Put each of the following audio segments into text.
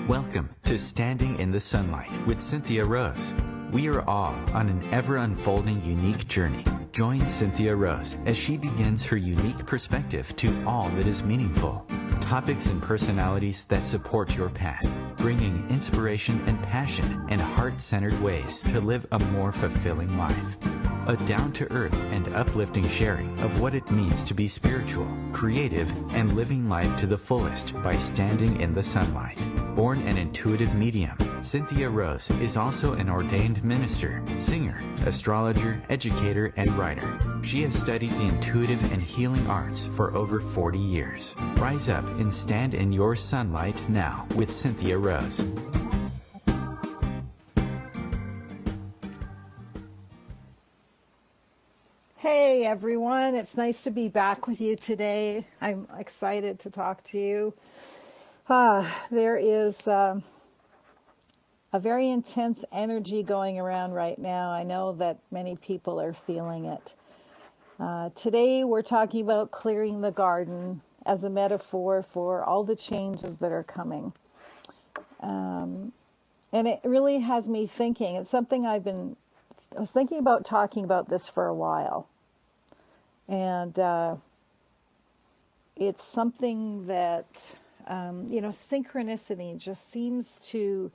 Welcome to Standing in the Sunlight with Cynthia Rose. We are all on an ever-unfolding unique journey. Join Cynthia Rose as she begins her unique perspective to all that is meaningful. Topics and personalities that support your path, bringing inspiration and passion and heart-centered ways to live a more fulfilling life. A down-to-earth and uplifting sharing of what it means to be spiritual, creative, and living life to the fullest by standing in the sunlight. Born an intuitive medium, Cynthia Rose is also an ordained minister, singer, astrologer, educator, and writer. She has studied the intuitive and healing arts for over 40 years. Rise up and stand in your sunlight now with Cynthia Rose. Hey everyone, it's nice to be back with you today. I'm excited to talk to you. There is a very intense energy going around right now. I know that many people are feeling it. Today we're talking about clearing the garden as a metaphor for all the changes that are coming. And it really has me thinking. It's something I was thinking about talking about this for a while. And it's something that, synchronicity just seems to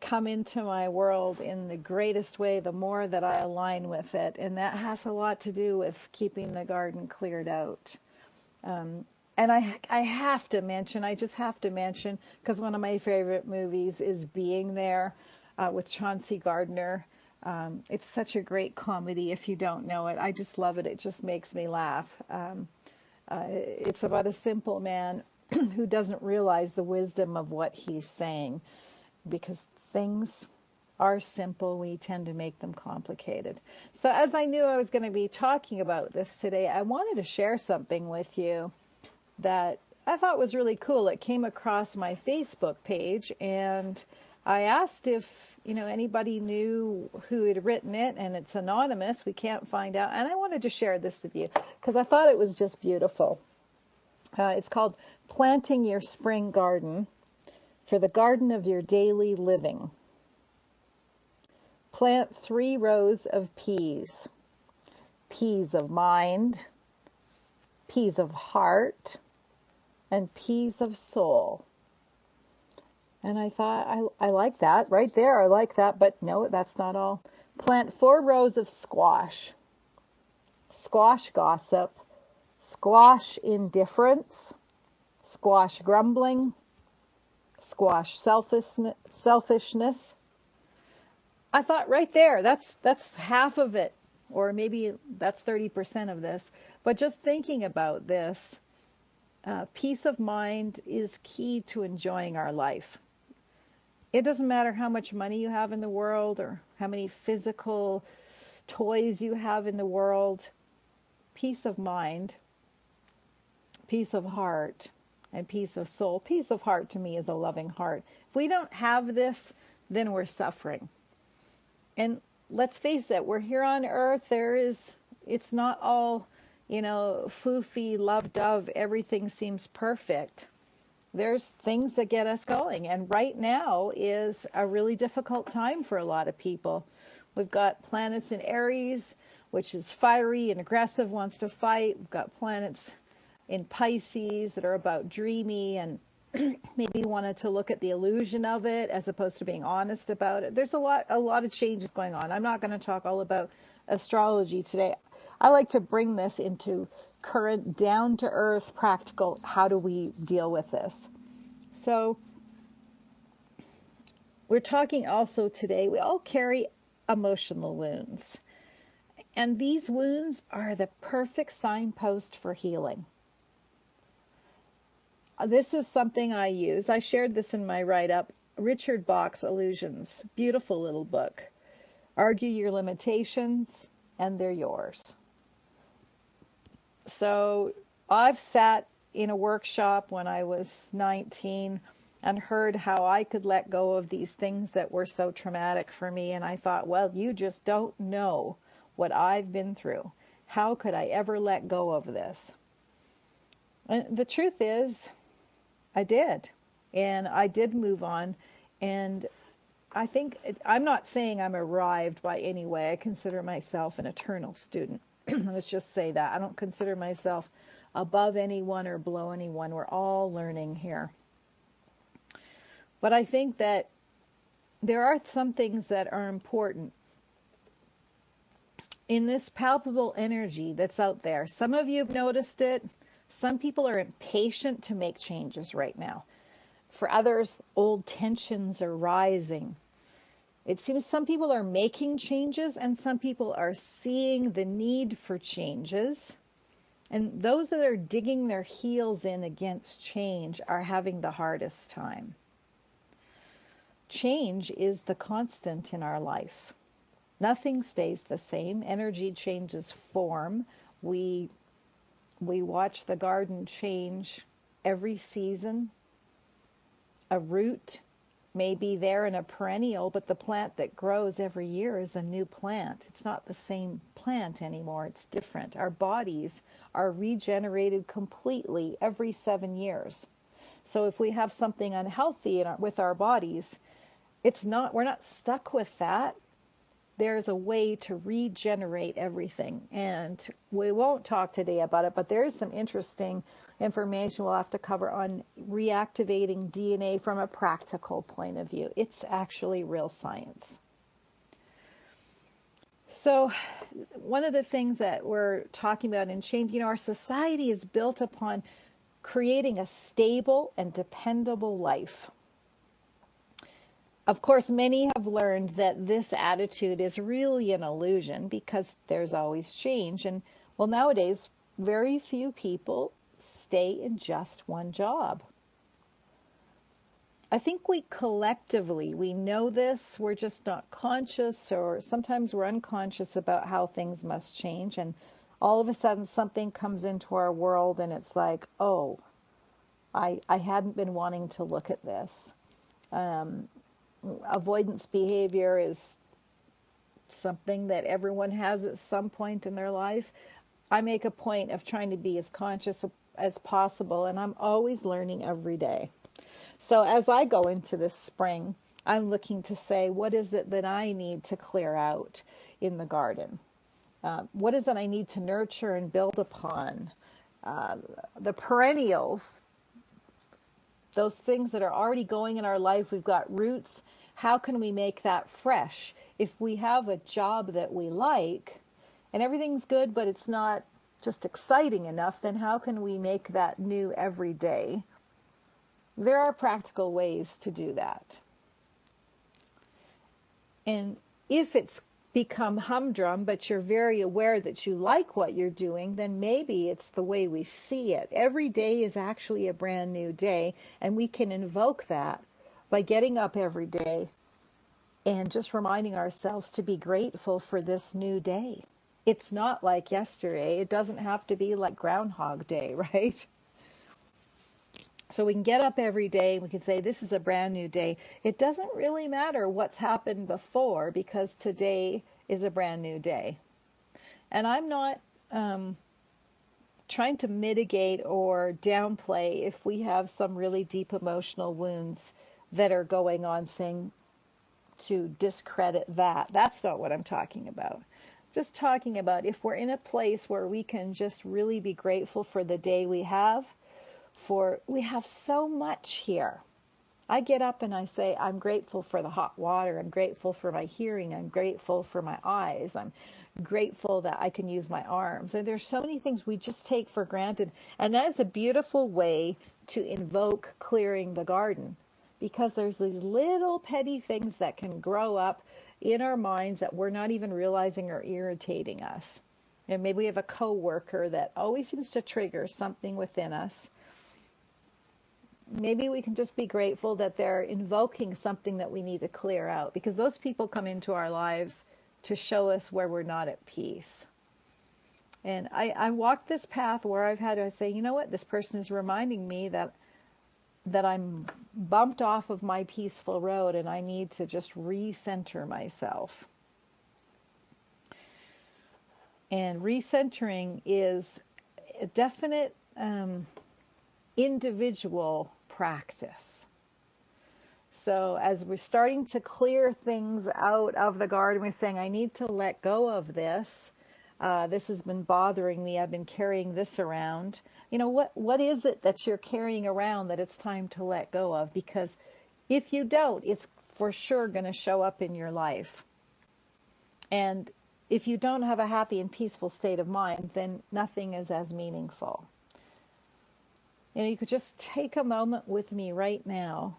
come into my world in the greatest way the more that I align with it. And that has a lot to do with keeping the garden cleared out. And I just have to mention, because one of my favorite movies is Being There with Chauncey Gardner. It's such a great comedy if you don't know it. I just love it. It just makes me laugh. It's about a simple man who doesn't realize the wisdom of what he's saying. Because things are simple, we tend to make them complicated. So as I knew I was going to be talking about this today, I wanted to share something with you that I thought was really cool. It came across my Facebook page, and I asked if anybody knew who had written it, and it's anonymous. We can't find out. And I wanted to share this with you because I thought it was just beautiful. It's called Planting Your Spring Garden for the Garden of Your Daily Living. Plant 3 rows of peas. Peas of mind, peas of heart, and peas of soul. And I thought, I like that right there. I like that. But no, that's not all. Plant 4 rows of squash. Squash gossip. Squash indifference. Squash grumbling. Squash selfishness. I thought right there, that's half of it. Or maybe that's 30% of this. But just thinking about this, peace of mind is key to enjoying our life. It doesn't matter how much money you have in the world or how many physical toys you have in the world. Peace of mind, peace of heart, and peace of soul. Peace of heart to me is a loving heart. If we don't have this, then we're suffering. And let's face it, we're here on earth. It's not all, foofy, love-dove, everything seems perfect. There's things that get us going. And right now is a really difficult time for a lot of people. We've got planets in Aries, which is fiery and aggressive, wants to fight. We've got planets in Pisces that are about dreamy and maybe wanted to look at the illusion of it as opposed to being honest about it. There's a lot of changes going on. I'm not going to talk all about astrology today. I like to bring this into current, down-to-earth, practical, how do we deal with this? So we're talking also today, we all carry emotional wounds. And these wounds are the perfect signpost for healing. This is something I use. I shared this in my write-up. Richard Bach's Illusions. Beautiful little book. Argue your limitations, and they're yours. So I've sat in a workshop when I was 19 and heard how I could let go of these things that were so traumatic for me. And I thought, well, you just don't know what I've been through. How could I ever let go of this? And the truth is, I did. and I did move on. And I think I'm not saying I'm arrived by any way. I consider myself an eternal student. Let's just say that. I don't consider myself above anyone or below anyone. We're all learning here. But I think that there are some things that are important in this palpable energy that's out there. Some of you have noticed it. Some people are impatient to make changes right now. For others, old tensions are rising. It seems some people are making changes and some people are seeing the need for changes. And those that are digging their heels in against change are having the hardest time. Change is the constant in our life. Nothing stays the same. Energy changes form. We watch the garden change every season. A root may be there in a perennial, but the plant that grows every year is a new plant. It's not the same plant anymore. It's different. Our bodies are regenerated completely every 7 years. So if we have something unhealthy with our bodies, we're not stuck with that. There's a way to regenerate everything. And we won't talk today about it, but there is some interesting information we'll have to cover on reactivating DNA from a practical point of view. It's actually real science. So one of the things that we're talking about in change, our society is built upon creating a stable and dependable life. Of course, many have learned that this attitude is really an illusion because there's always change. And well, nowadays, very few people stay in just one job. I think we collectively, we know this, we're just not conscious, or sometimes we're unconscious about how things must change. And all of a sudden something comes into our world and it's like, oh, I hadn't been wanting to look at this. Avoidance behavior is something that everyone has at some point in their life. I make a point of trying to be as conscious as possible, and I'm always learning every day. So as I go into this spring, I'm looking to say, what is it that I need to clear out in the garden? What is it I need to nurture and build upon? The perennials, those things that are already going in our life, we've got roots. How can we make that fresh? If we have a job that we like and everything's good, but it's not just exciting enough, then how can we make that new every day? There are practical ways to do that. And if it's become humdrum, but you're very aware that you like what you're doing, then maybe it's the way we see it. Every day is actually a brand new day, and we can invoke that by getting up every day and just reminding ourselves to be grateful for this new day. It's not like yesterday. It doesn't have to be like Groundhog Day, right? So we can get up every day and we can say, this is a brand new day. It doesn't really matter what's happened before because today is a brand new day. And I'm not trying to mitigate or downplay if we have some really deep emotional wounds that are going on, saying to discredit that. That's not what I'm talking about. Just talking about if we're in a place where we can just really be grateful for the day we have, for we have so much here. I get up and I say, I'm grateful for the hot water. I'm grateful for my hearing. I'm grateful for my eyes. I'm grateful that I can use my arms. And there's so many things we just take for granted. And that is a beautiful way to invoke clearing the garden, because there's these little petty things that can grow up in our minds that we're not even realizing are irritating us. And maybe we have a coworker that always seems to trigger something within us. Maybe we can just be grateful that they're invoking something that we need to clear out, because those people come into our lives to show us where we're not at peace. And I walked this path where I've had to say, you know what, this person is reminding me that I'm bumped off of my peaceful road and I need to just recenter myself. And recentering is a definite individual practice. So as we're starting to clear things out of the garden, we're saying, I need to let go of this. This has been bothering me. I've been carrying this around. What is it that you're carrying around that it's time to let go of? Because if you don't, it's for sure going to show up in your life. And if you don't have a happy and peaceful state of mind, then nothing is as meaningful. You could just take a moment with me right now.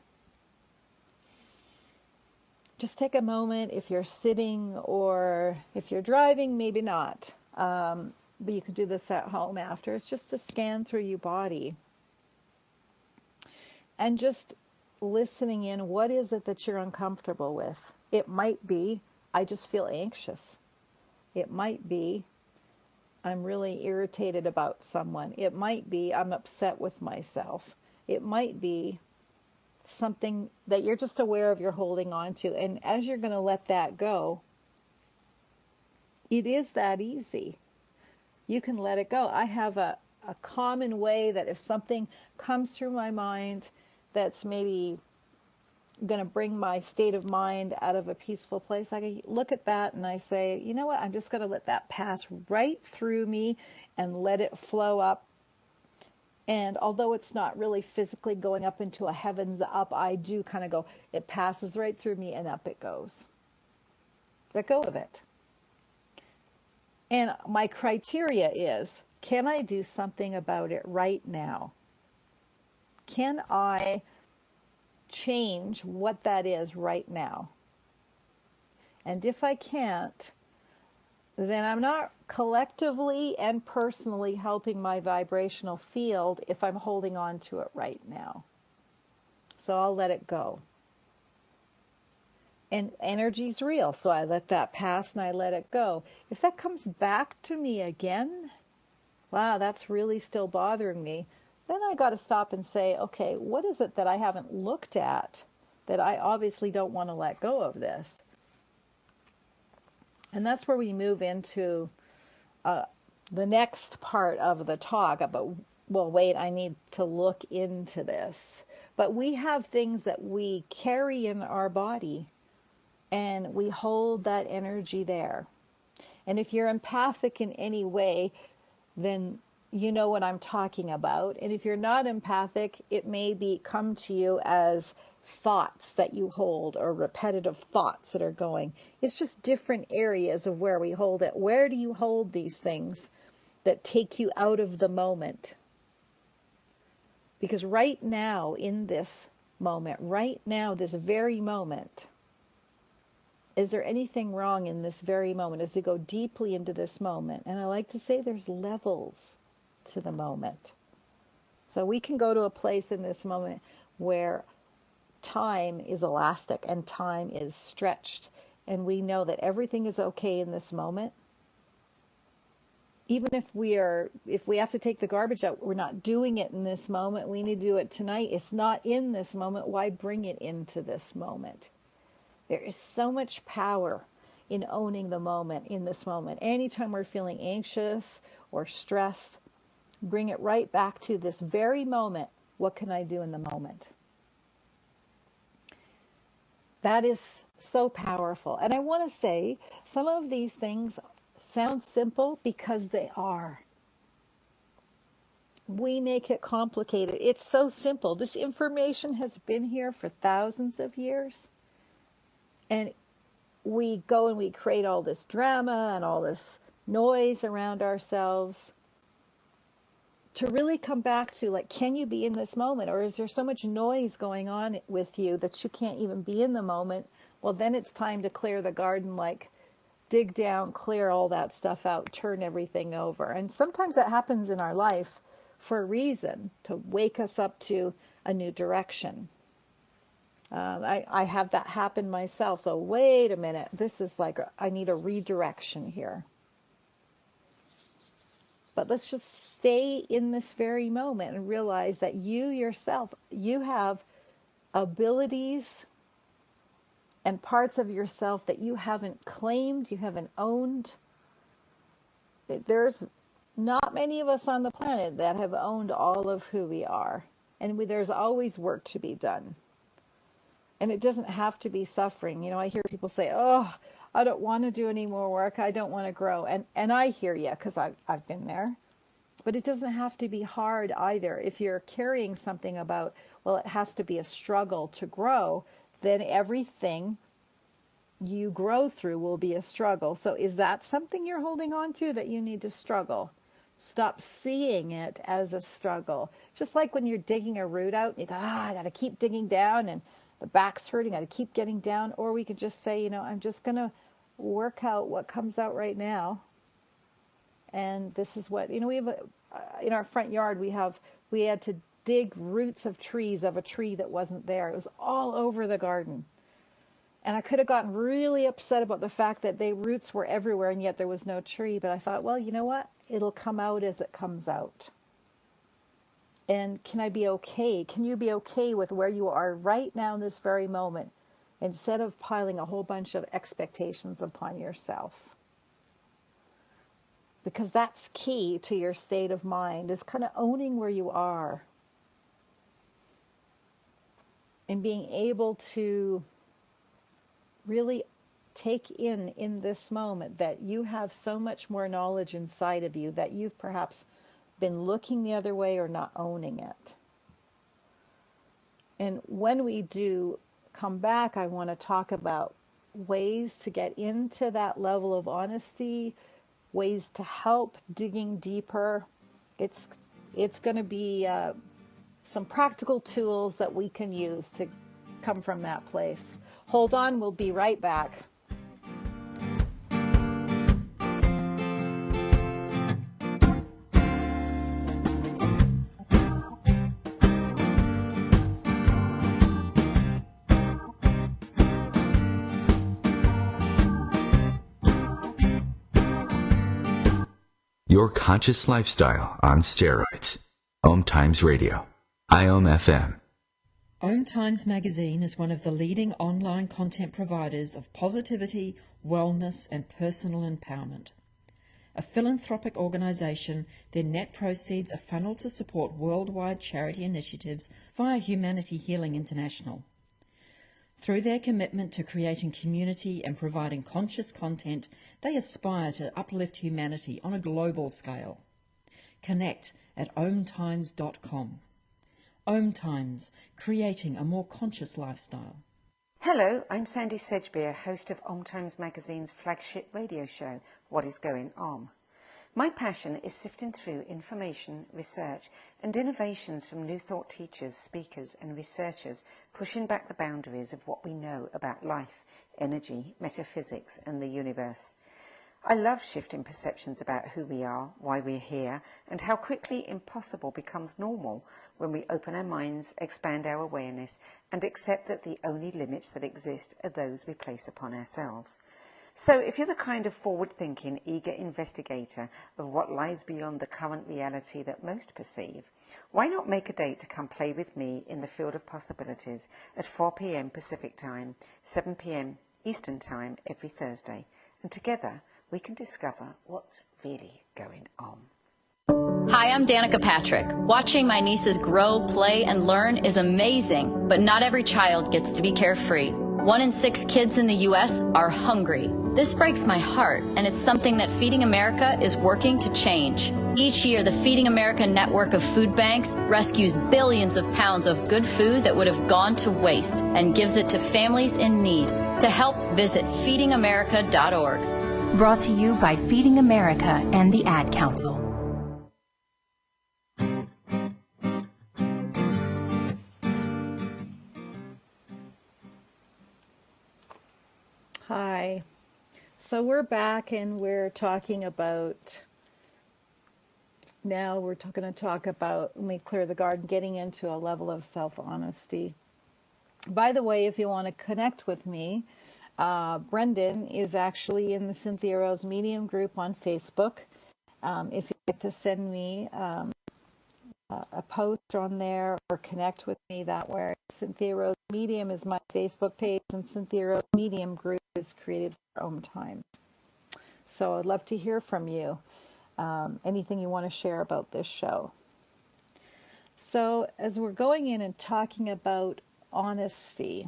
Just take a moment. If you're sitting or if you're driving, maybe not. But you can do this at home after. It's just to scan through your body and just listening in. What is it that you're uncomfortable with? It might be, I just feel anxious. It might be, I'm really irritated about someone. It might be, I'm upset with myself. It might be something that you're just aware of you're holding on to. And as you're going to let that go, it is that easy. You can let it go. I have a common way that if something comes through my mind that's maybe going to bring my state of mind out of a peaceful place, I look at that and I say, you know what, I'm just going to let that pass right through me and let it flow up. And although it's not really physically going up into a heavens up, I do kind of go, it passes right through me and up it goes. Let go of it. And my criteria is, can I do something about it right now? Can I change what that is right now? And if I can't, then I'm not collectively and personally helping my vibrational field if I'm holding on to it right now. So I'll let it go. And energy's real, so I let that pass and I let it go. If that comes back to me again, wow, that's really still bothering me, then I got to stop and say, okay, what is it that I haven't looked at that I obviously don't want to let go of this? And that's where we move into the next part of the talk about, well, wait, I need to look into this. But we have things that we carry in our body, and we hold that energy there. And if you're empathic in any way, then you know what I'm talking about. And if you're not empathic, it may come to you as thoughts that you hold or repetitive thoughts that are going. It's just different areas of where we hold it. Where do you hold these things that take you out of the moment? Because right now, in this moment, right now, this very moment, is there anything wrong in this very moment? As you go deeply into this moment, and I like to say there's levels to the moment. So we can go to a place in this moment where time is elastic and time is stretched, and we know that everything is okay in this moment. Even if we have to take the garbage out, we're not doing it in this moment. We need to do it tonight. It's not in this moment. Why bring it into this moment? There is so much power in owning the moment, in this moment. Anytime we're feeling anxious or stressed, bring it right back to this very moment. What can I do in the moment? That is so powerful. And I want to say some of these things sound simple because they are. We make it complicated. It's so simple. This information has been here for thousands of years. And we go and we create all this drama and all this noise around ourselves to really come back to, like, can you be in this moment? Or is there so much noise going on with you that you can't even be in the moment? Well, then it's time to clear the garden, like dig down, clear all that stuff out, turn everything over. And sometimes that happens in our life for a reason, to wake us up to a new direction. I have that happen myself. So wait a minute, this is like, I need a redirection here. But let's just stay in this very moment and realize that you yourself, you have abilities and parts of yourself that you haven't claimed, you haven't owned. There's not many of us on the planet that have owned all of who we are. And there's always work to be done. And it doesn't have to be suffering. I hear people say, oh, I don't want to do any more work. I don't want to grow. And I hear you, because I've been there. But it doesn't have to be hard either. If you're carrying something about, well, it has to be a struggle to grow, then everything you grow through will be a struggle. So is that something you're holding on to, that you need to struggle? Stop seeing it as a struggle. Just like when you're digging a root out, you go, I got to keep digging down, and the back's hurting, I got to keep getting down. Or we could just say, I'm just going to work out what comes out right now. And this is what, we have in our front yard, we had to dig roots of trees of a tree that wasn't there. It was all over the garden. And I could have gotten really upset about the fact that the roots were everywhere and yet there was no tree. But I thought, well, you know what? It'll come out as it comes out. And can I be okay? Can you be okay with where you are right now in this very moment, instead of piling a whole bunch of expectations upon yourself? Because that's key to your state of mind, is kind of owning where you are and being able to really take in this moment that you have so much more knowledge inside of you that you've perhaps been looking the other way or not owning it. And when we do come back, I want to talk about ways to get into that level of honesty, ways to help digging deeper. It's going to be some practical tools that we can use to come from that place. Hold on, we'll be right back. Your conscious lifestyle on steroids. OMTimes Radio. IOM FM. OMTimes magazine is one of the leading online content providers of positivity, wellness and personal empowerment. A philanthropic organisation, their net proceeds are funneled to support worldwide charity initiatives via Humanity Healing International. Through their commitment to creating community and providing conscious content, they aspire to uplift humanity on a global scale. Connect at OMTimes.com. OMTimes, creating a more conscious lifestyle. Hello, I'm Sandy Sedgbeer, host of OMTimes magazine's flagship radio show, What is Going On? My passion is sifting through information, research and innovations from new thought teachers, speakers and researchers, pushing back the boundaries of what we know about life, energy, metaphysics and the universe. I love shifting perceptions about who we are, why we're here, and how quickly impossible becomes normal when we open our minds, expand our awareness, and accept that the only limits that exist are those we place upon ourselves. So if you're the kind of forward-thinking, eager investigator of what lies beyond the current reality that most perceive, why not make a date to come play with me in the field of possibilities at 4 p.m. Pacific Time, 7 p.m. Eastern Time every Thursday, and together we can discover what's really going on. Hi, I'm Danica Patrick. Watching my nieces grow, play, and learn is amazing, but not every child gets to be carefree. 1 in 6 kids in the U.S. are hungry. This breaks my heart, and it's something that Feeding America is working to change. Each year, the Feeding America network of food banks rescues billions of pounds of good food that would have gone to waste and gives it to families in need. To help, visit feedingamerica.org. Brought to you by Feeding America and the Ad Council. Hi. So we're back and we're talking about, now we're going to talk about, when we clear the garden, getting into a level of self-honesty. By the way, if you want to connect with me, Brendan is actually in the Cynthia Rose Medium group on Facebook. If you'd like to send me a post on there or connect with me that way, Cynthia Rose Medium is my Facebook page, and Cynthia Rose Medium group is created for OMTimes. So I'd love to hear from you. Anything you want to share about this show. So as we're going in and talking about honesty,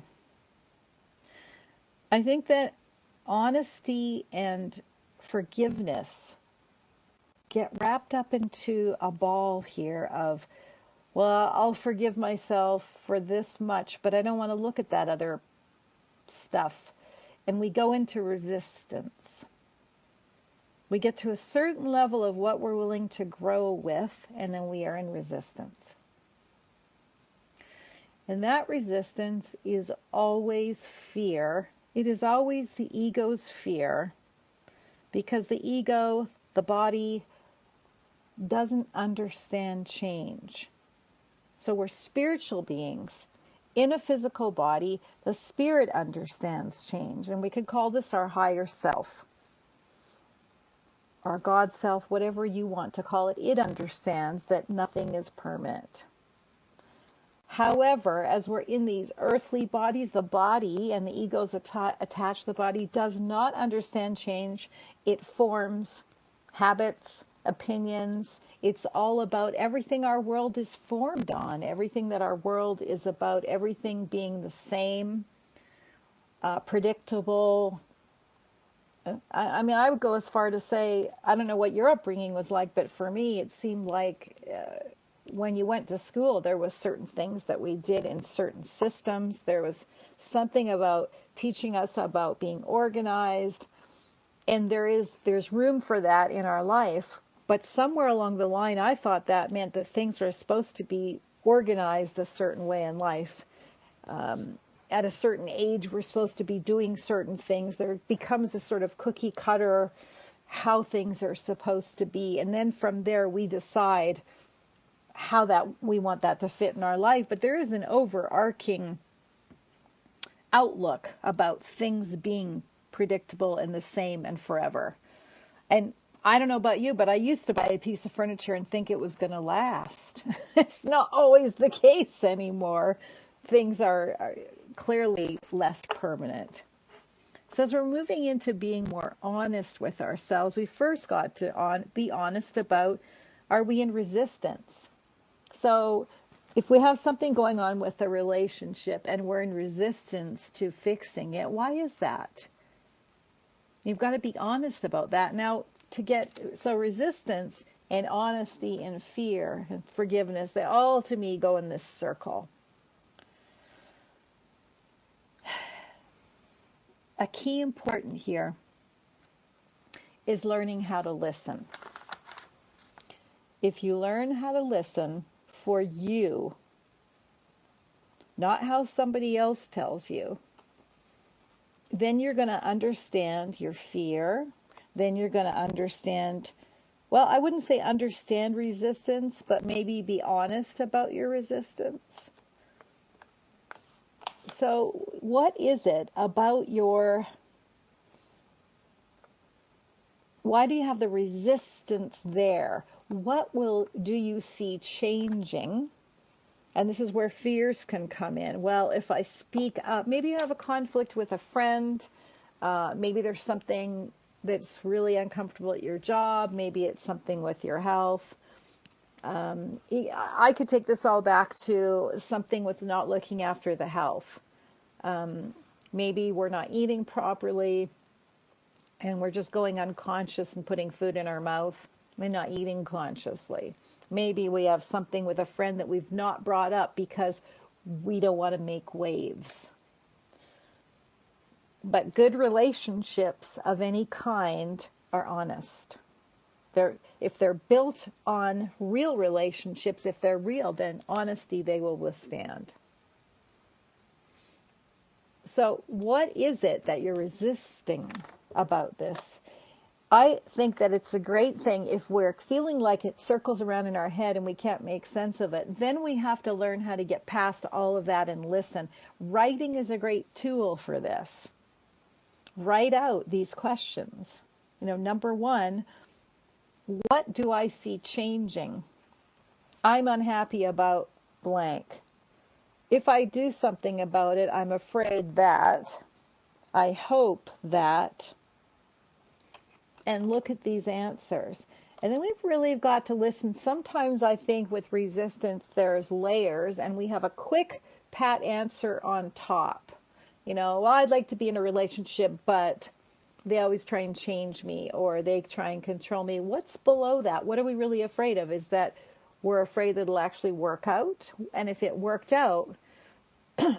I think that honesty and forgiveness get wrapped up into a ball here of, well, I'll forgive myself for this much, but I don't want to look at that other stuff. And we go into resistance. We get to a certain level of what we're willing to grow with, and then we are in resistance. And that resistance is always fear. It is always the ego's fear, because the ego, the body, doesn't understand change. So we're spiritual beings in a physical body. The spirit understands change, and we could call this our higher self, our God self, whatever you want to call it. It understands that nothing is permanent. However, as we're in these earthly bodies, the body and the egos attached to the body does not understand change. It forms habits, opinions. It's all about everything our world is formed on, everything that our world is about, everything being the same, predictable. I mean, I would go as far to say, I don't know what your upbringing was like, but for me, it seemed like when you went to school, there was certain things that we did in certain systems. There was something about teaching us about being organized, and there's room for that in our life. But somewhere along the line, I thought that meant that things were supposed to be organized a certain way in life. At a certain age, we're supposed to be doing certain things. There becomes a sort of cookie cutter how things are supposed to be. And then from there, we decide how that we want that to fit in our life. But there is an overarching outlook about things being predictable and the same and forever. And I don't know about you, but I used to buy a piece of furniture and think it was going to last. It's not always the case anymore. Things are clearly less permanent. So as we're moving into being more honest with ourselves, we first got to be honest about, are we in resistance? So if we have something going on with a relationship and we're in resistance to fixing it, why is that? You've got to be honest about that. Now, so resistance and honesty and fear and forgiveness, they all to me go in this circle. A key important here is learning how to listen. If you learn how to listen for you, not how somebody else tells you, then you're going to understand your fear. Then you're going to understand, well, I wouldn't say understand resistance, but maybe be honest about your resistance. So what is it about why do you have the resistance there? What do you see changing? And this is where fears can come in. Well, if I speak up, maybe you have a conflict with a friend. Maybe there's something that's really uncomfortable at your job. Maybe it's something with your health. I could take this all back to something with not looking after the health. Maybe we're not eating properly and we're just going unconscious and putting food in our mouth and not eating consciously. Maybe we have something with a friend that we've not brought up because we don't want to make waves. But good relationships of any kind are honest. If they're built on real relationships, if they're real, then honesty they will withstand. So what is it that you're resisting about this? I think that it's a great thing if we're feeling like it circles around in our head and we can't make sense of it. Then we have to learn how to get past all of that and listen. Writing is a great tool for this. Write out these questions. Number one, what do I see changing? I'm unhappy about blank. If I do something about it, I'm afraid that. I hope that. And look at these answers. And then we've really got to listen. Sometimes I think with resistance, there's layers, and we have a quick pat answer on top. Well, I'd like to be in a relationship, but they always try and change me, or they try and control me. What's below that? What are we really afraid of? Is that we're afraid that it'll actually work out? And if it worked out,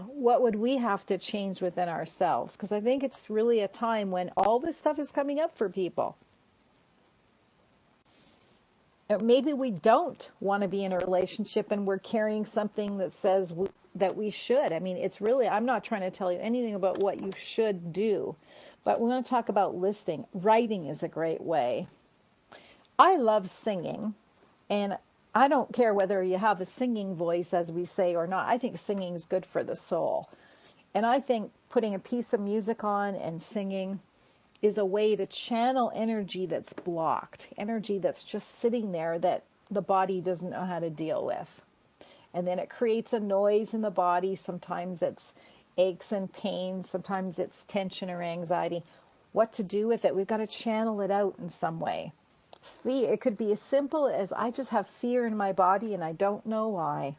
what would we have to change within ourselves? Because I think it's really a time when all this stuff is coming up for people. Or maybe we don't want to be in a relationship and we're carrying something that says that we should. I mean, it's really, I'm not trying to tell you anything about what you should do, but we're going to talk about listing. Writing is a great way. I love singing, and I don't care whether you have a singing voice, as we say, or not. I think singing is good for the soul. And I think putting a piece of music on and singing is a way to channel energy that's blocked, energy that's just sitting there that the body doesn't know how to deal with. And then it creates a noise in the body. Sometimes it's aches and pains. Sometimes it's tension or anxiety. What to do with it? We've got to channel it out in some way. Fear, it could be as simple as I just have fear in my body and I don't know why.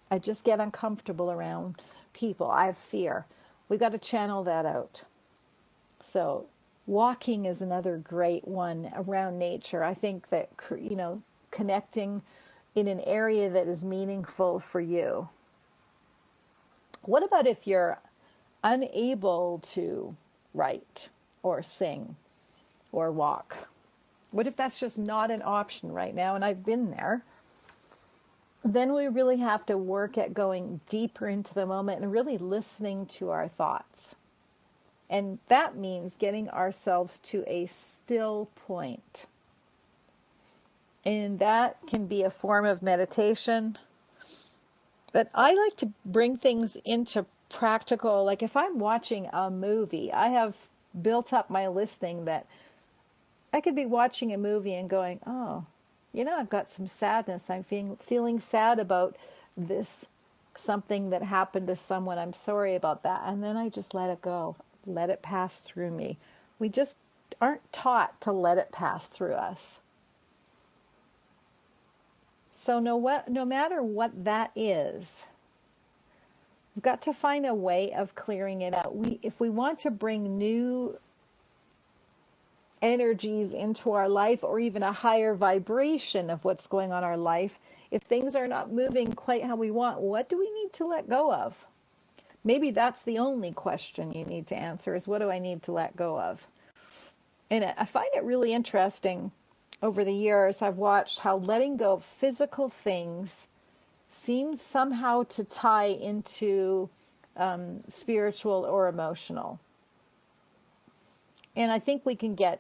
I just get uncomfortable around people. I have fear. We've got to channel that out. So walking is another great one around nature. I think that, connecting in an area that is meaningful for you. What about if you're unable to write or sing or walk? What if that's just not an option right now? And I've been there. Then we really have to work at going deeper into the moment and really listening to our thoughts. And that means getting ourselves to a still point. And that can be a form of meditation. But I like to bring things into practical. Like if I'm watching a movie, I have built up my listing that I could be watching a movie and going, oh, I've got some sadness. I'm feeling sad about this, something that happened to someone. I'm sorry about that. And then I just let it go. Let it pass through me. We just aren't taught to let it pass through us. So no matter what that is, we've got to find a way of clearing it out. If we want to bring new energies into our life, or even a higher vibration of what's going on in our life, if things are not moving quite how we want, what do we need to let go of? Maybe that's the only question you need to answer, is what do I need to let go of? And I find it really interesting. Over the years, I've watched how letting go of physical things seems somehow to tie into spiritual or emotional. And I think we can get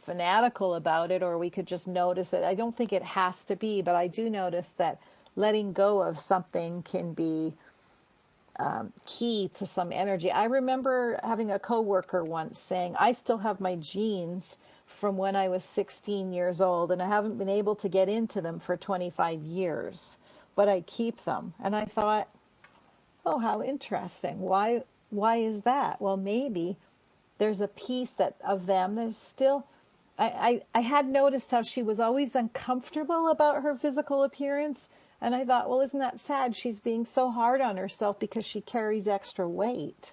fanatical about it, or we could just notice it. I don't think it has to be, but I do notice that letting go of something can be key to some energy. I remember having a coworker once saying, I still have my jeans from when I was 16 years old, and I haven't been able to get into them for 25 years, but I keep them. And I thought, oh, how interesting. Why is that? Well, maybe there's a piece of them that's still, I had noticed how she was always uncomfortable about her physical appearance. And I thought, well, isn't that sad? She's being so hard on herself because she carries extra weight.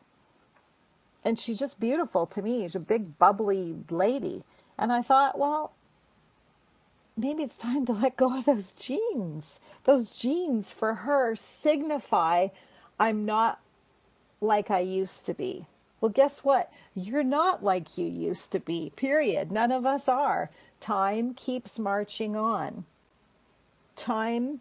And she's just beautiful to me. She's a big, bubbly lady. And I thought, well, maybe it's time to let go of those jeans. Those jeans for her signify I'm not like I used to be. Well, guess what? You're not like you used to be, period. None of us are. Time keeps marching on. Time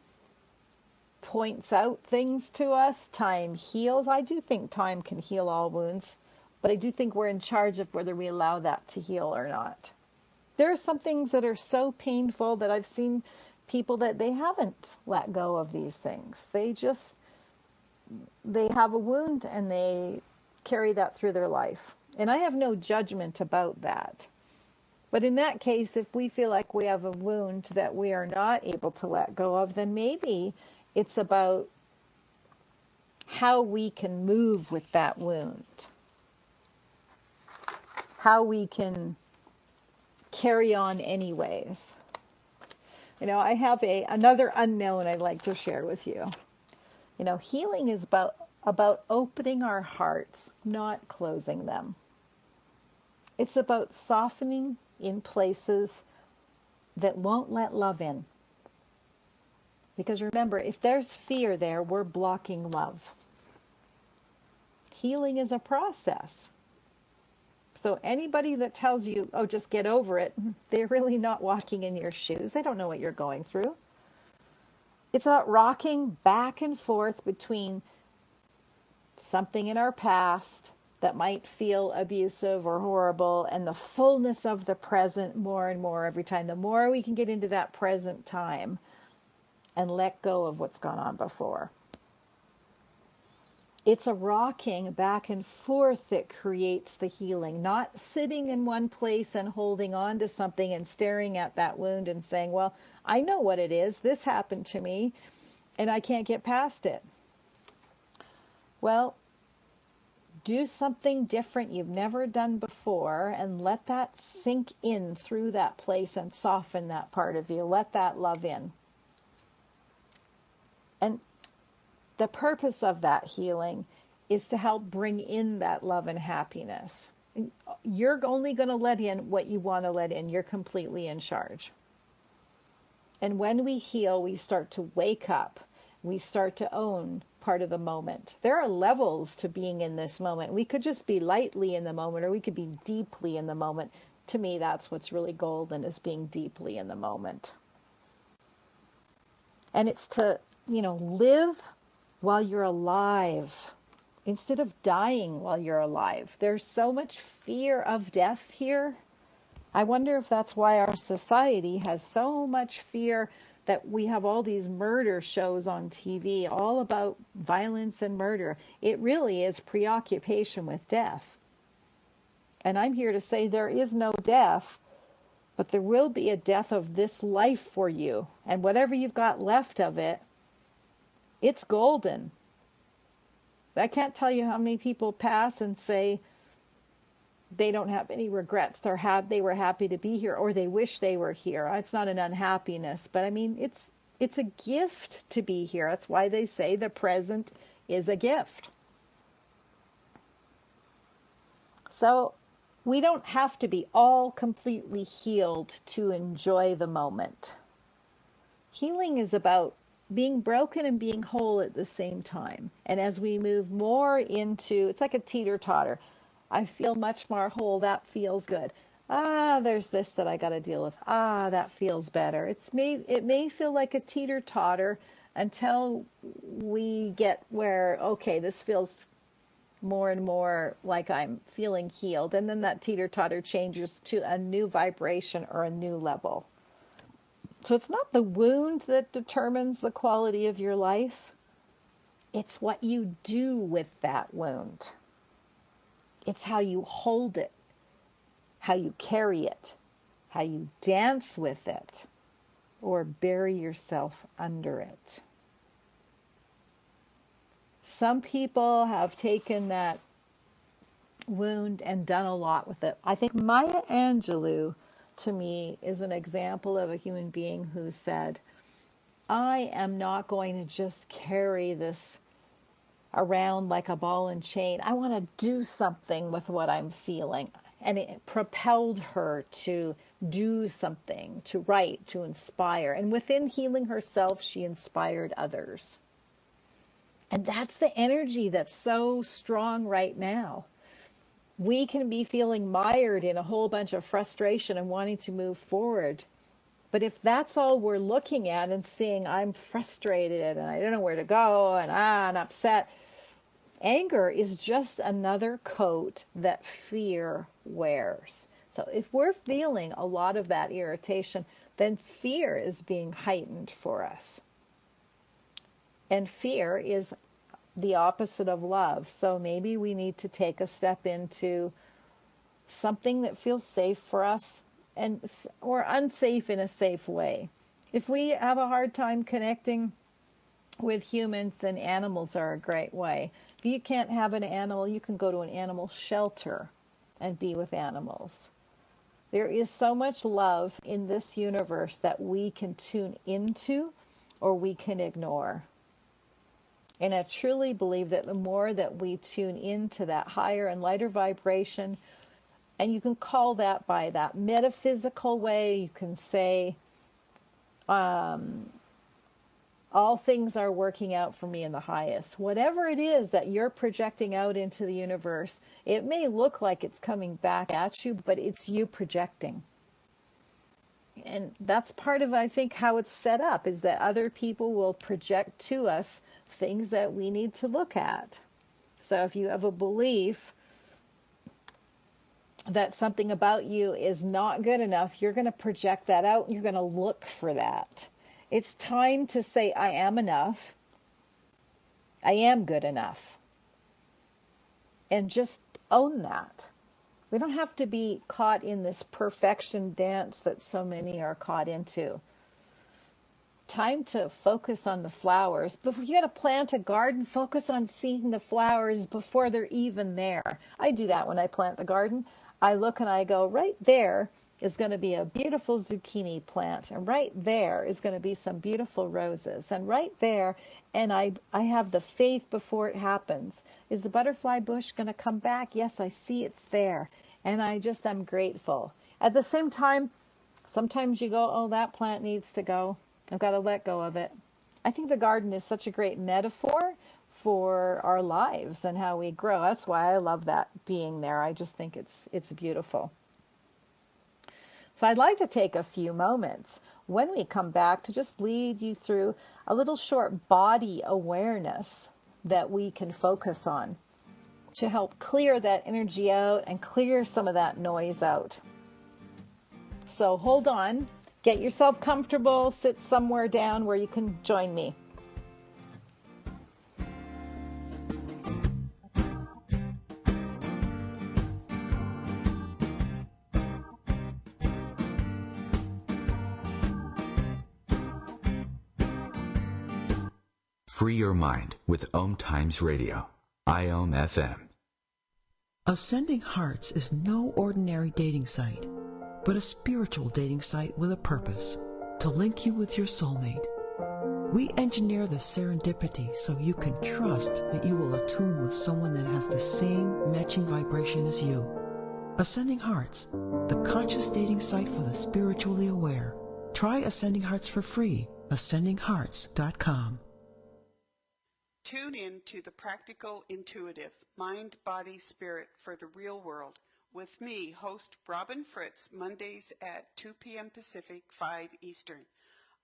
points out things to us. Time heals. I do think time can heal all wounds, but I do think we're in charge of whether we allow that to heal or not. There are some things that are so painful that I've seen people that they haven't let go of these things. They have a wound and they carry that through their life. And I have no judgment about that. But in that case, if we feel like we have a wound that we are not able to let go of, then maybe it's about how we can move with that wound. How we can carry on anyways. I have another unknown I'd like to share with you. Healing is about opening our hearts, not closing them. It's about softening in places that won't let love in. Because remember, if there's fear there, we're blocking love. Healing is a process. So anybody that tells you, oh, just get over it, they're really not walking in your shoes. They don't know what you're going through. It's about rocking back and forth between something in our past that might feel abusive or horrible and the fullness of the present more and more every time. The more we can get into that present time and let go of what's gone on before. It's a rocking back and forth that creates the healing, not sitting in one place and holding on to something and staring at that wound and saying, well, I know what it is. This happened to me and I can't get past it. Well, do something different you've never done before and let that sink in through that place and soften that part of you. Let that love in. And the purpose of that healing is to help bring in that love and happiness. You're only going to let in what you want to let in. You're completely in charge. And when we heal, we start to wake up. We start to own part of the moment. There are levels to being in this moment. We could just be lightly in the moment, or we could be deeply in the moment. To me, that's what's really golden, is being deeply in the moment. And it's to, live while you're alive instead of dying while you're alive. There's so much fear of death here. I wonder if that's why our society has so much fear, that we have all these murder shows on TV all about violence and murder. It really is preoccupation with death. And I'm here to say there is no death, but there will be a death of this life for you. And whatever you've got left of it, it's golden. I can't tell you how many people pass and say they don't have any regrets. They were happy to be here, or they wish they were here. It's not an unhappiness, but I mean, it's a gift to be here. That's why they say the present is a gift. So we don't have to be all completely healed to enjoy the moment. Healing is about being broken and being whole at the same time. And as we move more into, it's like a teeter-totter. I feel much more whole. That feels good. There's this that I got to deal with. That feels better. It may feel like a teeter-totter until we get where, okay, this feels more and more like I'm feeling healed. And then that teeter-totter changes to a new vibration or a new level. So it's not the wound that determines the quality of your life. It's what you do with that wound. It's how you hold it, how you carry it, how you dance with it, or bury yourself under it. Some people have taken that wound and done a lot with it. I think Maya Angelou, to me, is an example of a human being who said, I am not going to just carry this around like a ball and chain. I want to do something with what I'm feeling. And it propelled her to do something, to write, to inspire. And within healing herself, she inspired others. And that's the energy that's so strong right now. We can be feeling mired in a whole bunch of frustration and wanting to move forward. But if that's all we're looking at and seeing, I'm frustrated and I don't know where to go and I'm upset, anger is just another coat that fear wears. So if we're feeling a lot of that irritation, then fear is being heightened for us. And fear is the opposite of love. So maybe we need to take a step into something that feels safe for us, or unsafe in a safe way. If we have a hard time connecting with humans, then animals are a great way. If you can't have an animal, you can go to an animal shelter and be with animals. There is so much love in this universe that we can tune into or we can ignore. And I truly believe that the more that we tune into that higher and lighter vibration, and you can call that by that metaphysical way, you can say, all things are working out for me in the highest. Whatever it is that you're projecting out into the universe, it may look like it's coming back at you, but it's you projecting. And that's part of, I think, how it's set up, is that other people will project to us things that we need to look at. So if you have a belief that something about you is not good enough, you're going to project that out and you're going to look for that. It's time to say, I am enough. I am good enough. And just own that. We don't have to be caught in this perfection dance that so many are caught into. Time to focus on the flowers. Before you got to plant a garden, focus on seeing the flowers before they're even there. I do that when I plant the garden. I look and I go, right there is going to be a beautiful zucchini plant, and right there is going to be some beautiful roses, and right there, and I have the faith before it happens. Is the butterfly bush going to come back? Yes, I see it's there, and I'm grateful. At the same time, sometimes you go, oh, that plant needs to go. I've got to let go of it. I think the garden is such a great metaphor for our lives and how we grow. That's why I love that being there. I just think it's beautiful. So I'd like to take a few moments when we come back to just lead you through a little short body awareness that we can focus on to help clear that energy out and clear some of that noise out. So hold on, get yourself comfortable, sit somewhere down where you can join me. Free your mind with OMTimes Radio, IOM FM. Ascending Hearts is no ordinary dating site, but a spiritual dating site with a purpose, to link you with your soulmate. We engineer the serendipity so you can trust that you will attune with someone that has the same matching vibration as you. Ascending Hearts, the conscious dating site for the spiritually aware. Try Ascending Hearts for free, ascendinghearts.com. Tune in to the Practical Intuitive, Mind, Body, Spirit for the Real World with me, host Robin Fritz, Mondays at 2 p.m. Pacific, 5 Eastern.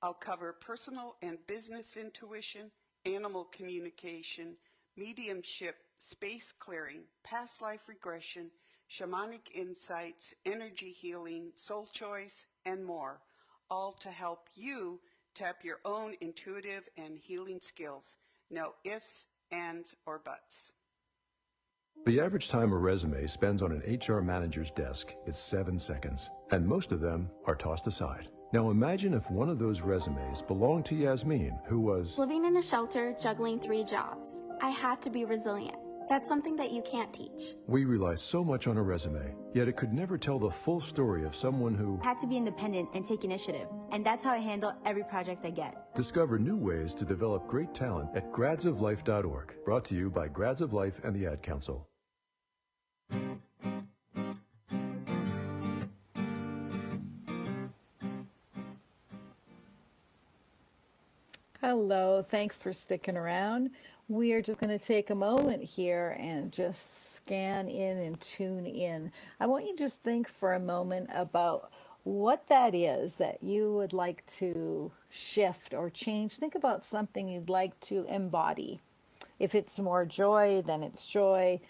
I'll cover personal and business intuition, animal communication, mediumship, space clearing, past life regression, shamanic insights, energy healing, soul choice, and more, all to help you tap your own intuitive and healing skills. No ifs, ands, or buts. The average time a resume spends on an HR manager's desk is 7 seconds, and most of them are tossed aside. Now imagine if one of those resumes belonged to Yasmin, who was living in a shelter, juggling 3 jobs. I had to be resilient. That's something that you can't teach. We rely so much on a resume, yet it could never tell the full story of someone who had to be independent and take initiative. And that's how I handle every project I get. Discover new ways to develop great talent at gradsoflife.org. Brought to you by Grads of Life and the Ad Council. Hello, thanks for sticking around. We are just going to take a moment here and just scan in and tune in. I want you to just think for a moment about what that is that you would like to shift or change. Think about something you'd like to embody. If it's more joy, then it's joy.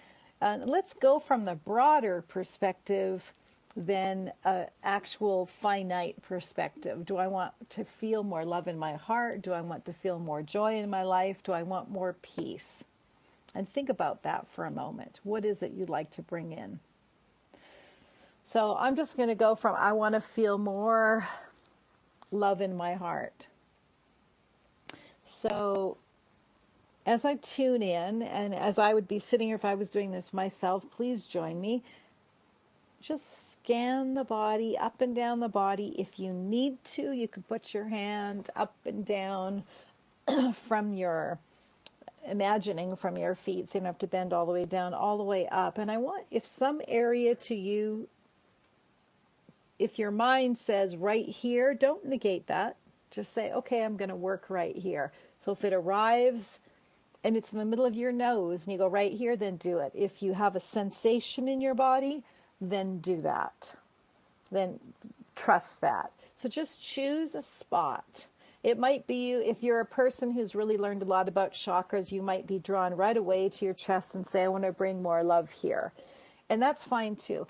Let's go from the broader perspective than an actual finite perspective. Do I want to feel more love in my heart? Do I want to feel more joy in my life? Do I want more peace? And think about that for a moment. What is it you'd like to bring in? So I'm just going to go from I want to feel more love in my heart. So as I tune in, and as I would be sitting here if I was doing this myself, please join me. Just scan the body, up and down the body. If you need to, you can put your hand up and down from your imagining from your feet, so you don't have to bend all the way down, all the way up. And I want, if some area to you, if your mind says right here, don't negate that. Just say, okay, I'm going to work right here. So if it arrives and it's in the middle of your nose and you go right here, then do it. If you have a sensation in your body, then do that. Then trust that. So just choose a spot. It might be, if you're a person who's really learned a lot about chakras, you might be drawn right away to your chest and say, I want to bring more love here. And that's fine too.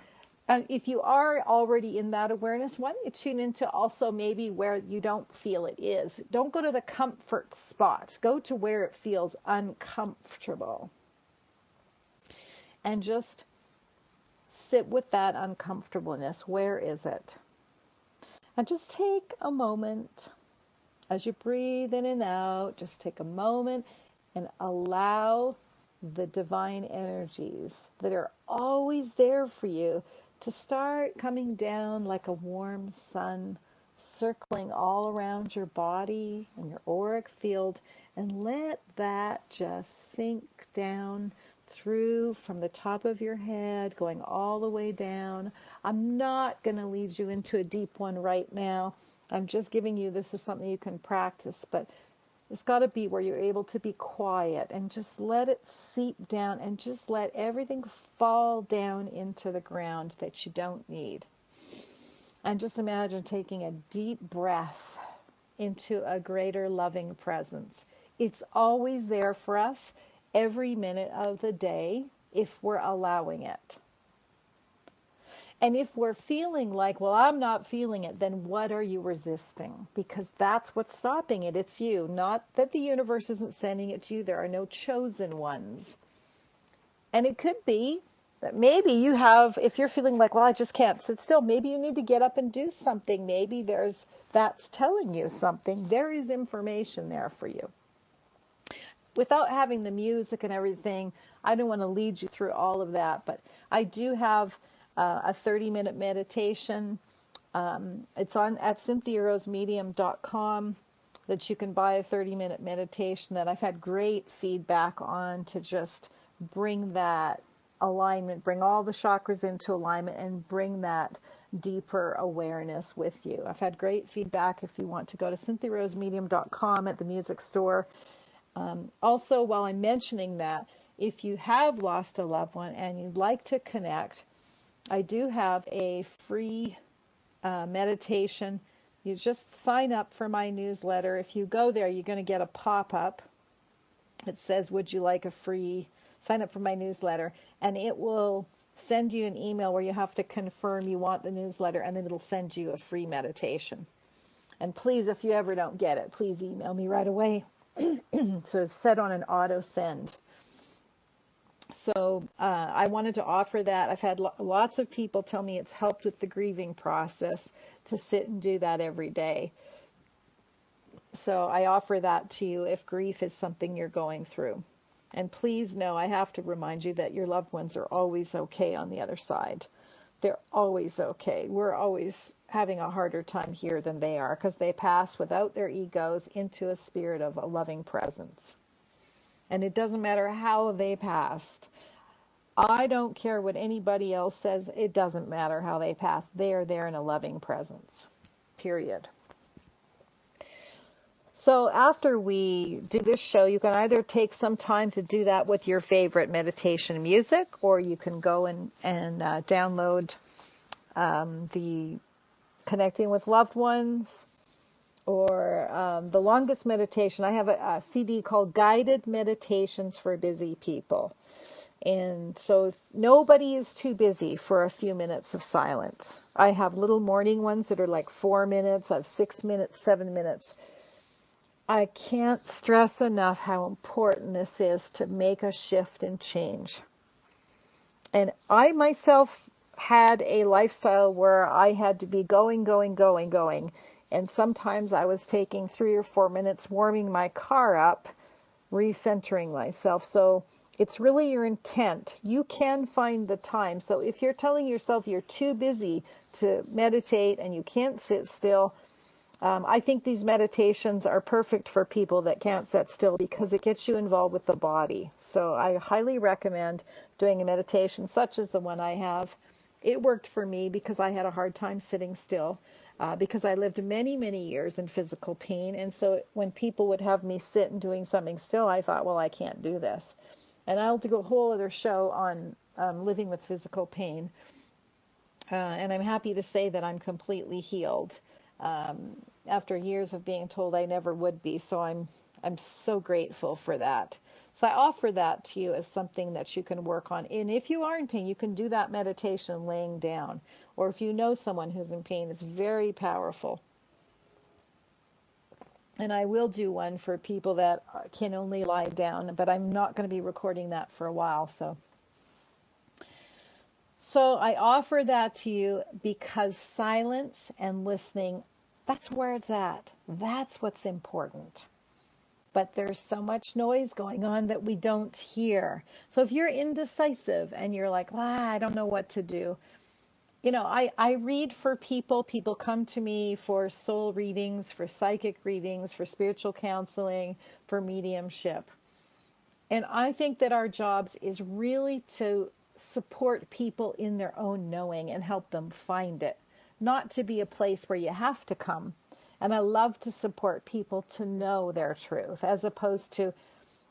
If you are already in that awareness, why don't you tune into also maybe where you don't feel it is. Don't go to the comfort spot. Go to where it feels uncomfortable. And just sit with that uncomfortableness. Where is it? And just take a moment as you breathe in and out. Just take a moment and allow the divine energies that are always there for you to start coming down like a warm sun, circling all around your body and your auric field, and let that just sink down through from the top of your head, going all the way down. I'm not going to lead you into a deep one right now. I'm just giving you, this is something you can practice, but it's got to be where you're able to be quiet and just let it seep down and just let everything fall down into the ground that you don't need. And just imagine taking a deep breath into a greater loving presence. It's always there for us every minute of the day if we're allowing it. And if we're feeling like, well, I'm not feeling it, then what are you resisting? Because that's what's stopping it. It's you. Not that the universe isn't sending it to you. There are no chosen ones. And it could be that maybe you have, if you're feeling like, well, I just can't sit still, maybe you need to get up and do something. Maybe that's telling you something. There is information there for you. Without having the music and everything, I don't want to lead you through all of that, but I do have a 30-minute meditation. It's on at cynthiarosmedium.com that you can buy a 30-minute meditation that I've had great feedback on to just bring that alignment, bring all the chakras into alignment and bring that deeper awareness with you. I've had great feedback. If you want to go to cynthiarosmedium.com at the music store. Also, while I'm mentioning that, if you have lost a loved one and you'd like to connect, I do have a free meditation. You just sign up for my newsletter. If you go there, you're going to get a pop-up. It says, would you like a free, sign up for my newsletter, and it will send you an email where you have to confirm you want the newsletter, and then it'll send you a free meditation. And please, if you ever don't get it, please email me right away. So it's set on an auto send. So I wanted to offer that. I've had lots of people tell me it's helped with the grieving process to sit and do that every day. So I offer that to you if grief is something you're going through. And please know, I have to remind you that your loved ones are always okay on the other side. They're always okay. We're always having a harder time here than they are because they pass without their egos into a spirit of a loving presence. And it doesn't matter how they passed. I don't care what anybody else says. It doesn't matter how they passed. They are there in a loving presence. Period. So after we do this show, you can either take some time to do that with your favorite meditation music, or you can go and download the Connecting with Loved Ones, or the longest meditation. I have a CD called Guided Meditations for Busy People. And so if nobody is too busy for a few minutes of silence. I have little morning ones that are like 4 minutes. I have 6 minutes, 7 minutes. I can't stress enough how important this is to make a shift and change. And I myself had a lifestyle where I had to be going. And sometimes I was taking 3 or 4 minutes warming my car up, recentering myself. So it's really your intent. You can find the time. So if you're telling yourself you're too busy to meditate and you can't sit still, I think these meditations are perfect for people that can't sit still because it gets you involved with the body. So I highly recommend doing a meditation such as the one I have. It worked for me because I had a hard time sitting still, because I lived many, many years in physical pain. And so when people would have me sit and doing something still, I thought, well, I can't do this. And I'll do a whole other show on living with physical pain. And I'm happy to say that I'm completely healed after years of being told I never would be. So I'm so grateful for that. So I offer that to you as something that you can work on. And if you are in pain, you can do that meditation laying down. Or if you know someone who's in pain, it's very powerful. And I will do one for people that can only lie down, but I'm not going to be recording that for a while. So I offer that to you because silence and listening, that's where it's at. That's what's important. But there's so much noise going on that we don't hear. So if you're indecisive and you're like, I don't know what to do. I read for people. People come to me for soul readings, for psychic readings, for spiritual counseling, for mediumship. And I think that our jobs is really to support people in their own knowing and help them find it, not to be a place where you have to come. And I love to support people to know their truth as opposed to,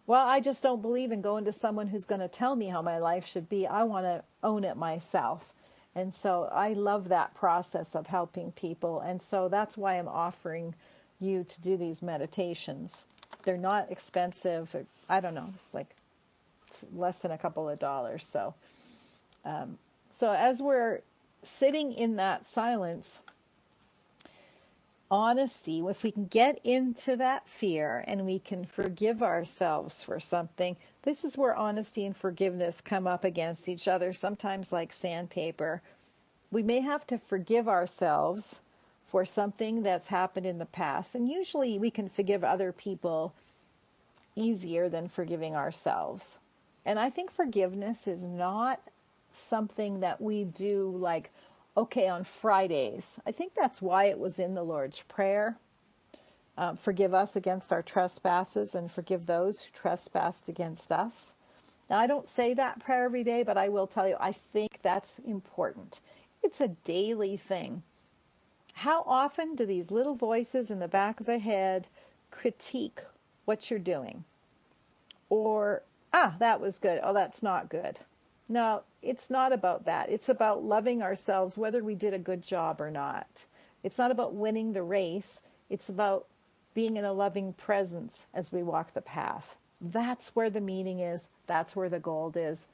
I just don't believe in going to someone who's going to tell me how my life should be. I want to own it myself. And so I love that process of helping people. And so that's why I'm offering you to do these meditations. They're not expensive. I don't know. It's like less than a couple of dollars. So as we're sitting in that silence, honesty, if we can get into that fear and we can forgive ourselves for something, this is where honesty and forgiveness come up against each other, sometimes like sandpaper. We may have to forgive ourselves for something that's happened in the past, and usually we can forgive other people easier than forgiving ourselves. And I think forgiveness is not something that we do like, okay, on Fridays. I think that's why it was in the Lord's Prayer. Forgive us against our trespasses and forgive those who trespassed against us. Now, I don't say that prayer every day, but I will tell you, I think that's important. It's a daily thing. How often do these little voices in the back of the head critique what you're doing? Or, that was good. Oh, that's not good. No, it's not about that. It's about loving ourselves, whether we did a good job or not. It's not about winning the race. It's about being in a loving presence as we walk the path. That's where the meaning is. That's where the gold is.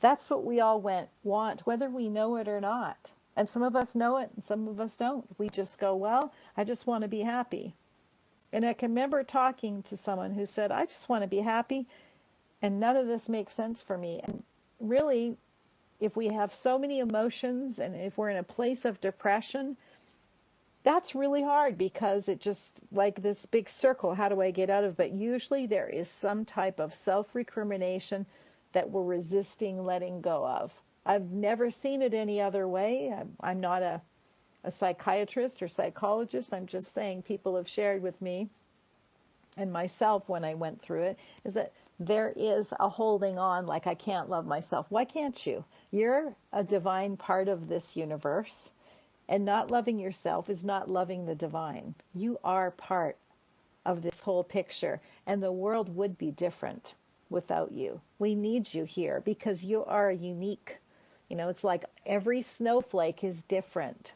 That's what we all want, whether we know it or not. And some of us know it and some of us don't. We just go, I just want to be happy. And I can remember talking to someone who said, I just want to be happy and none of this makes sense for me. And really, if we have so many emotions and if we're in a place of depression, that's really hard because it just like this big circle, how do I get out of it? But usually there is some type of self-recrimination that we're resisting letting go of. I've never seen it any other way. I'm not a psychiatrist or psychologist. I'm just saying people have shared with me and myself when I went through it is that there is a holding on like I can't love myself. Why can't you? You're a divine part of this universe, and not loving yourself is not loving the divine. You are part of this whole picture, and the world would be different without you. We need you here because you are unique. It's like every snowflake is different.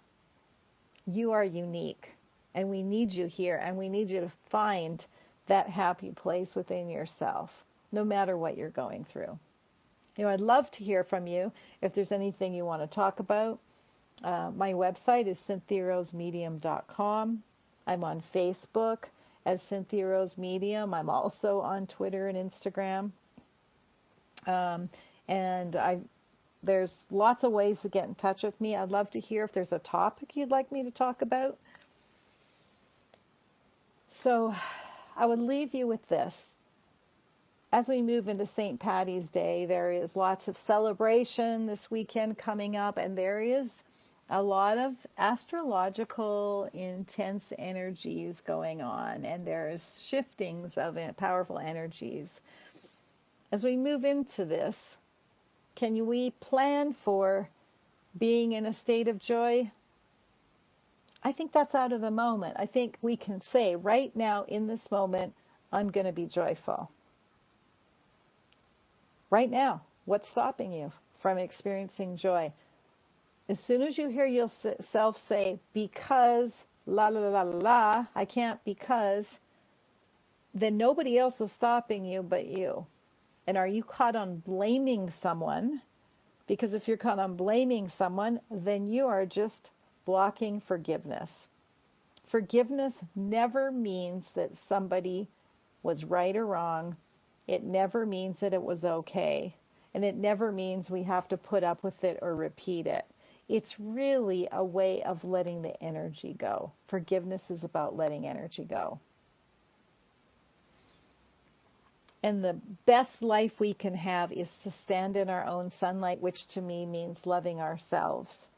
You are unique, and we need you here, and we need you to find that happy place within yourself, no matter what you're going through. I'd love to hear from you if there's anything you want to talk about. My website is cynthiarosemedium.com. I'm on Facebook as Cynthia Rose Medium. I'm also on Twitter and Instagram. There's lots of ways to get in touch with me. I'd love to hear if there's a topic you'd like me to talk about. So I would leave you with this. As we move into St. Paddy's Day, there is lots of celebration this weekend coming up, and there is a lot of astrological intense energies going on, and there's shiftings of powerful energies. As we move into this, can we plan for being in a state of joy? I think that's out of the moment. I think we can say right now in this moment, I'm going to be joyful. Right now, what's stopping you from experiencing joy? As soon as you hear yourself say, because, la la la la la, I can't because, then nobody else is stopping you but you. And are you caught on blaming someone? Because if you're caught on blaming someone, then you are just blocking forgiveness. Forgiveness never means that somebody was right or wrong. It never means that it was okay. And it never means we have to put up with it or repeat it. It's really a way of letting the energy go. Forgiveness is about letting energy go. And the best life we can have is to stand in our own sunlight, which to me means loving ourselves.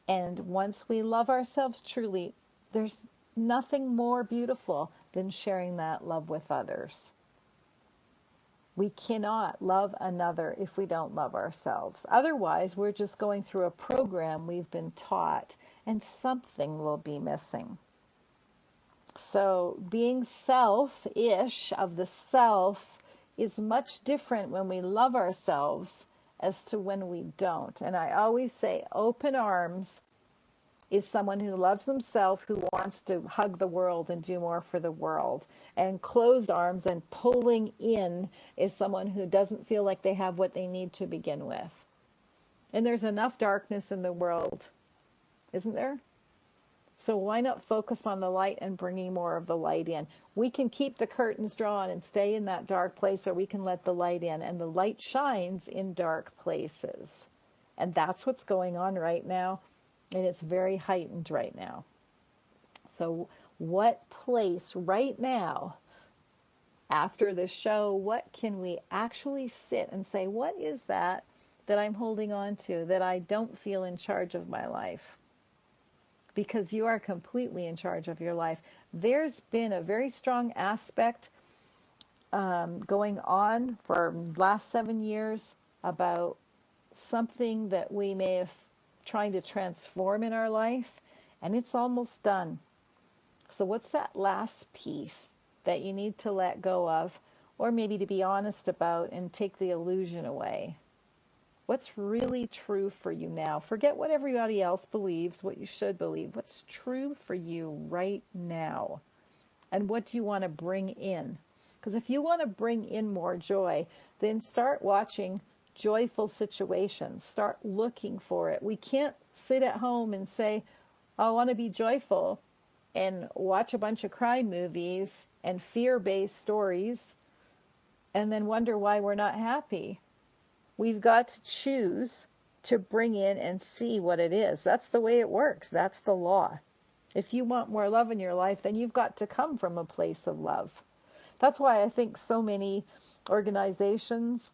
And once we love ourselves truly, there's nothing more beautiful than sharing that love with others. We cannot love another if we don't love ourselves. Otherwise, we're just going through a program we've been taught, and something will be missing. So being selfish of the self is much different when we love ourselves as to when we don't. And I always say open arms is someone who loves himself, who wants to hug the world and do more for the world. And closed arms and pulling in is someone who doesn't feel like they have what they need to begin with. And there's enough darkness in the world, isn't there? So why not focus on the light and bringing more of the light in? We can keep the curtains drawn and stay in that dark place, or we can let the light in. And the light shines in dark places. And that's what's going on right now. And it's very heightened right now. So what place right now, after the show, what can we actually sit and say, what is that I'm holding on to, that I don't feel in charge of my life? Because you are completely in charge of your life. There's been a very strong aspect going on for the last 7 years about something that we may have trying to transform in our life, and it's almost done. So what's that last piece that you need to let go of, or maybe to be honest about and take the illusion away? What's really true for you now? Forget what everybody else believes, what you should believe. What's true for you right now? And what do you want to bring in? Because if you want to bring in more joy, then start watching joyful situations. Start looking for it. We can't sit at home and say, I want to be joyful, and watch a bunch of crime movies and fear-based stories and then wonder why we're not happy. We've got to choose to bring in and see what it is. That's the way it works. That's the law. If you want more love in your life, then you've got to come from a place of love. That's why I think so many organizations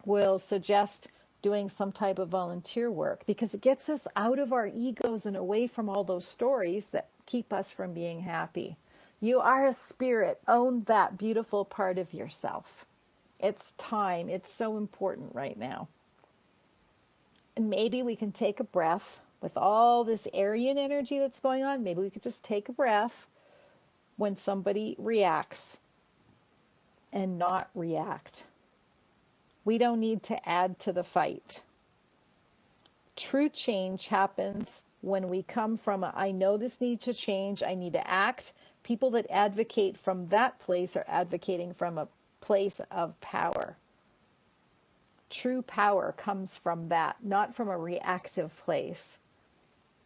will suggest doing some type of volunteer work, because it gets us out of our egos and away from all those stories that keep us from being happy. You are a spirit. Own that beautiful part of yourself. It's time. It's so important right now. And maybe we can take a breath with all this Aryan energy that's going on. Maybe we could just take a breath when somebody reacts and not react. We don't need to add to the fight. True change happens when we come from I know this needs to change, I need to act. People that advocate from that place are advocating from a place of power. True power comes from that, not from a reactive place.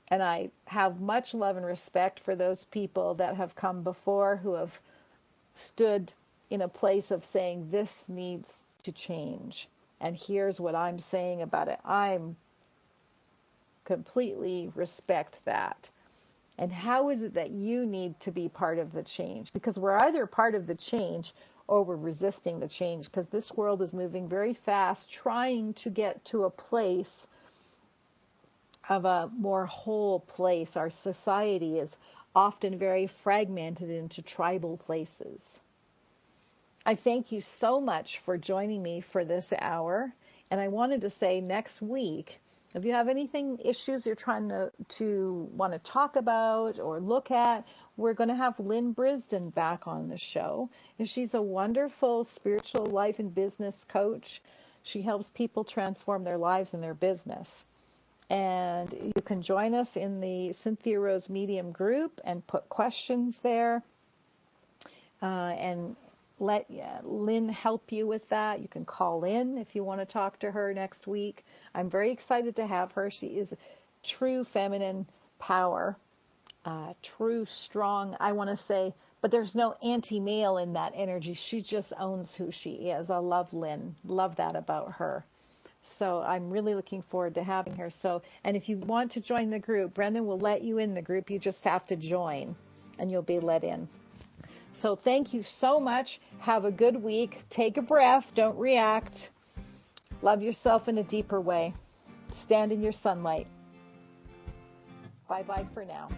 And I have much love and respect for those people that have come before, who have stood in a place of saying this needs to change. And here's what I'm saying about it. I'm completely respect that. And how is it that you need to be part of the change? Because we're either part of the change or we're resisting the change, because this world is moving very fast, trying to get to a place of a more whole place. Our society is often very fragmented into tribal places. I thank you so much for joining me for this hour. And I wanted to say next week, if you have anything, issues you're trying to want to talk about or look at, we're going to have Lynn Brisden back on the show. And she's a wonderful spiritual life and business coach. She helps people transform their lives and their business. And you can join us in the Cynthia Rose Medium group and put questions there and let Lynn help you with that. You can call in if you want to talk to her next week. I'm very excited to have her. She is true feminine power, true strong, I want to say, but there's no anti-male in that energy. She just owns who she is. I love Lynn. Love that about her. So I'm really looking forward to having her. So, and if you want to join the group, Brendan will let you in the group. You just have to join and you'll be let in. So thank you so much. Have a good week. Take a breath. Don't react. Love yourself in a deeper way. Stand in your sunlight. Bye-bye for now.